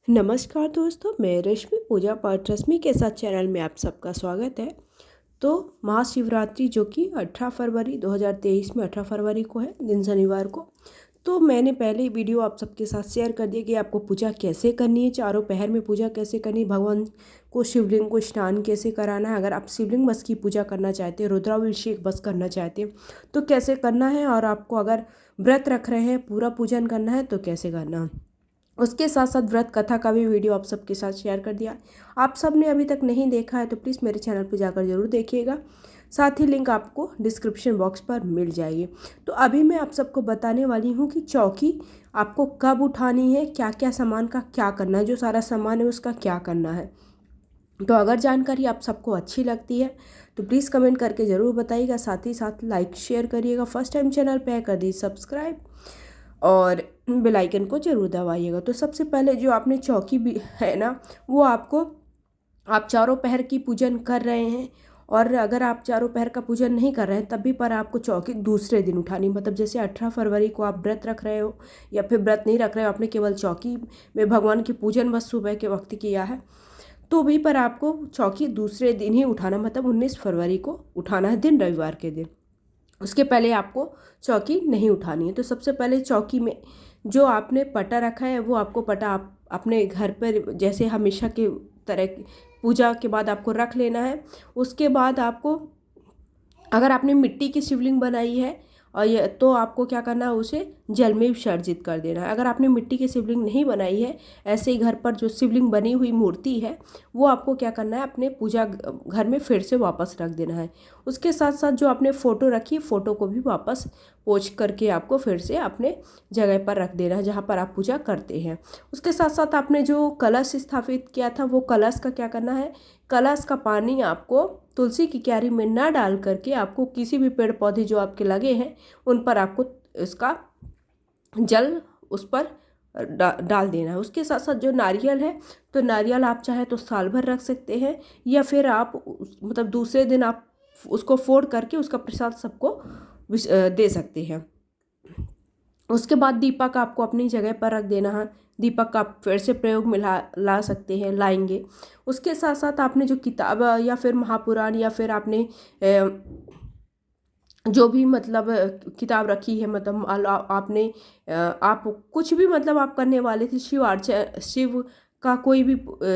नमस्कार दोस्तों, मैं रश्मि पूजा पाठ रश्मि के साथ चैनल में आप सबका स्वागत है। तो महाशिवरात्रि जो कि 18 फरवरी 2023 में 18 फरवरी को है, दिन शनिवार को। तो मैंने पहले ही वीडियो आप सबके साथ शेयर कर दिया कि आपको पूजा कैसे करनी है, चारों पहर में पूजा कैसे करनी है, भगवान को शिवलिंग को स्नान कैसे कराना है। अगर आप शिवलिंग बस की पूजा करना चाहते हैं, रुद्राभिषेक बस करना चाहते हैं तो कैसे करना है, और आपको अगर व्रत रख रहे हैं पूरा पूजन करना है तो कैसे करना है। उसके साथ साथ व्रत कथा का भी वीडियो आप सबके साथ शेयर कर दिया। आप सब ने अभी तक नहीं देखा है तो प्लीज़ मेरे चैनल पर जाकर ज़रूर देखिएगा। साथ ही लिंक आपको डिस्क्रिप्शन बॉक्स पर मिल जाएगी। तो अभी मैं आप सबको बताने वाली हूँ कि चौकी आपको कब उठानी है, क्या क्या सामान का क्या करना है, जो सारा सामान है उसका क्या करना है। तो अगर जानकारी आप सबको अच्छी लगती है तो प्लीज़ कमेंट करके ज़रूर बताइएगा। साथ ही साथ लाइक शेयर करिएगा। फर्स्ट टाइम चैनल पे कर दीजिए सब्सक्राइब और बेल आइकन को ज़रूर दबाइएगा। तो सबसे पहले जो आपने चौकी भी है ना, वो आपको, आप चारों पहर की पूजन कर रहे हैं और अगर आप चारों पहर का पूजन नहीं कर रहे हैं तब भी पर आपको चौकी दूसरे दिन उठानी, मतलब जैसे 18 फरवरी को आप व्रत रख रहे हो या फिर व्रत नहीं रख रहे हो, आपने केवल चौकी में भगवान की पूजन बस सुबह के वक्त किया है, तो भी पर आपको चौकी दूसरे दिन ही उठाना, मतलब 19 फरवरी को उठाना है, दिन रविवार के दिन। उसके पहले आपको चौकी नहीं उठानी है। तो सबसे पहले चौकी में जो आपने पटा रखा है वो आपको पटा आप अपने घर पर जैसे हमेशा के तरह पूजा के बाद आपको रख लेना है। उसके बाद आपको, अगर आपने मिट्टी की शिवलिंग बनाई है और ये तो आपको क्या करना है, उसे जल में विसर्जित कर देना है। अगर आपने मिट्टी की शिवलिंग नहीं बनाई है, ऐसे ही घर पर जो शिवलिंग बनी हुई मूर्ति है वो आपको क्या करना है, अपने पूजा घर में फिर से वापस रख देना है। उसके साथ साथ जो आपने फ़ोटो रखी, फ़ोटो को भी वापस पोंछ करके आपको फिर से अपने जगह पर रख देना है जहाँ पर आप पूजा करते हैं। उसके साथ साथ आपने जो कलश स्थापित किया था वो कलश का क्या करना है, कलश का पानी आपको तुलसी की क्यारी में ना डाल करके आपको किसी भी पेड़ पौधे जो आपके लगे हैं उन पर आपको इसका जल उस पर डाल देना है। उसके साथ साथ जो नारियल है, तो नारियल आप चाहे तो साल भर रख सकते हैं या फिर आप मतलब दूसरे दिन आप उसको फोड़ करके उसका प्रसाद सबको दे सकते हैं। उसके बाद दीपक आपको अपनी जगह पर रख देना है। दीपक का आप फिर से प्रयोग में ला सकते हैं, लाएंगे। उसके साथ साथ आपने जो किताब या फिर महापुराण या फिर आपने जो भी मतलब किताब रखी है, मतलब आपने आप कुछ भी मतलब आप करने वाले थे, शिव का कोई भी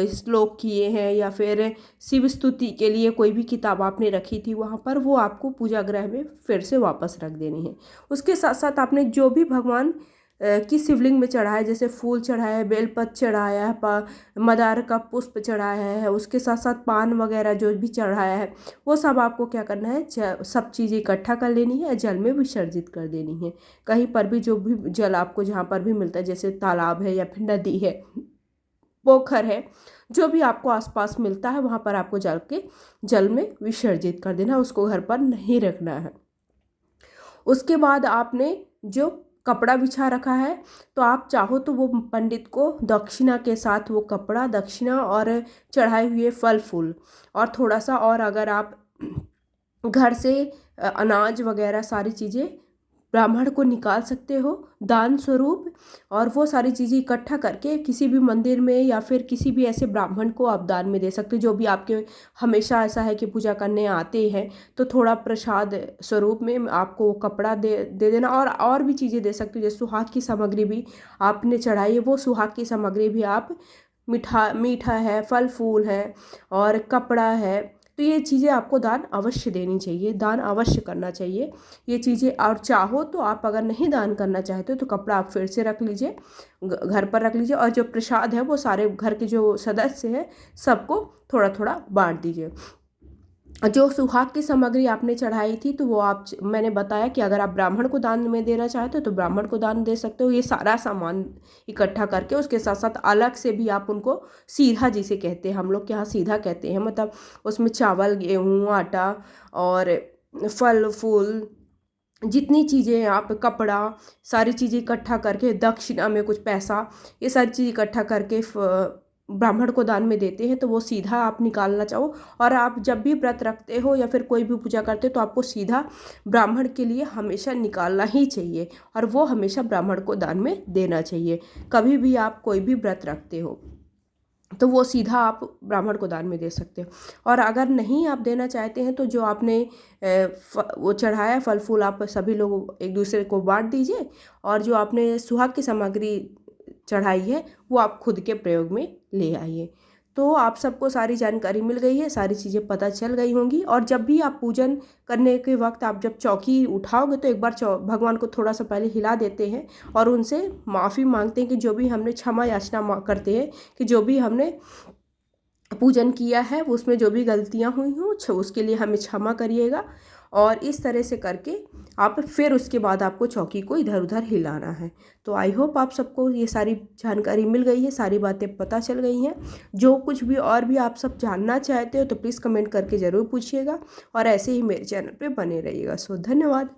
श्लोक किए हैं या फिर शिव स्तुति के लिए कोई भी किताब आपने रखी थी वहाँ पर, वो आपको पूजा गृह में फिर से वापस रख देनी है। उसके साथ साथ आपने जो भी भगवान की शिवलिंग में चढ़ाया, जैसे फूल चढ़ाया है, बेलपत्र चढ़ाया है, मदार का पुष्प चढ़ाया है, उसके साथ साथ पान वगैरह जो भी चढ़ाया है, वो सब आपको क्या करना है, सब चीज़ें इकट्ठा कर लेनी है, जल में विसर्जित कर देनी है। कहीं पर भी जो भी जल आपको जहाँ पर भी मिलता है, जैसे तालाब है या फिर नदी है, पोखर है, जो भी आपको आसपास मिलता है वहाँ पर आपको जल में विसर्जित कर देना है, उसको घर पर नहीं रखना है। उसके बाद आपने जो कपड़ा बिछा रखा है, तो आप चाहो तो वो पंडित को दक्षिणा के साथ वो कपड़ा, दक्षिणा और चढ़ाए हुए फल फूल और थोड़ा सा, और अगर आप घर से अनाज वगैरह सारी चीज़ें ब्राह्मण को निकाल सकते हो दान स्वरूप, और वो सारी चीज़ें इकट्ठा करके किसी भी मंदिर में या फिर किसी भी ऐसे ब्राह्मण को आप दान में दे सकते हो जो भी आपके हमेशा ऐसा है कि पूजा करने आते हैं, तो थोड़ा प्रसाद स्वरूप में आपको वो कपड़ा दे देना। और भी चीज़ें दे सकते हो, जैसे सुहाग की सामग्री भी आपने चढ़ाई है, वो सुहाग की सामग्री भी आप, मीठा है, फल फूल है और कपड़ा है, तो ये चीज़ें आपको दान अवश्य देनी चाहिए, दान अवश्य करना चाहिए ये चीज़ें। और चाहो तो आप अगर नहीं दान करना चाहते हो तो कपड़ा आप फिर से रख लीजिए, घर पर रख लीजिए, और जो प्रसाद है वो सारे घर के जो सदस्य हैं सबको थोड़ा थोड़ा बांट दीजिए। जो सुहाग की सामग्री आपने चढ़ाई थी तो वो आप, मैंने बताया कि अगर आप ब्राह्मण को दान में देना चाहते हो तो ब्राह्मण को दान दे सकते हो। ये सारा सामान इकट्ठा करके उसके साथ साथ अलग से भी आप उनको सीधा, जिसे कहते हैं हम लोग के यहाँ सीधा कहते हैं, मतलब उसमें चावल, गेहूँ, आटा और फल फूल जितनी चीज़ें आप, कपड़ा, सारी चीज़ें इकट्ठा करके, दक्षिणा में कुछ पैसा, ये सारी चीज़ इकट्ठा करके ब्राह्मण को दान में देते हैं। तो वो सीधा आप निकालना चाहो, और आप जब भी व्रत रखते हो या फिर कोई भी पूजा करते हो तो आपको सीधा ब्राह्मण के लिए हमेशा निकालना ही चाहिए, और वो हमेशा ब्राह्मण को दान में देना चाहिए, कभी भी आप कोई भी व्रत रखते हो। तो वो सीधा आप ब्राह्मण को दान में दे सकते हो। और अगर नहीं आप देना चाहते हैं तो जो आपने वो चढ़ाया फल फूल आप सभी लोग एक दूसरे को बांट दीजिए, और जो आपने सुहाग की सामग्री चढ़ाई है वो आप खुद के प्रयोग में ले आइए। तो आप सबको सारी जानकारी मिल गई है, सारी चीज़ें पता चल गई होंगी। और जब भी आप पूजन करने के वक्त आप जब चौकी उठाओगे तो एक बार भगवान को थोड़ा सा पहले हिला देते हैं और उनसे माफ़ी मांगते हैं कि जो भी हमने क्षमा याचना करते हैं कि जो भी हमने पूजन किया है उसमें जो भी गलतियां हुई हों उसके लिए हमें क्षमा करिएगा। और इस तरह से करके आप फिर उसके बाद आपको चौकी को इधर उधर हिलाना है। तो आई होप आप सबको ये सारी जानकारी मिल गई है, सारी बातें पता चल गई हैं। जो कुछ भी और भी आप सब जानना चाहते हो तो प्लीज़ कमेंट करके ज़रूर पूछिएगा, और ऐसे ही मेरे चैनल पे बने रहिएगा। सो धन्यवाद।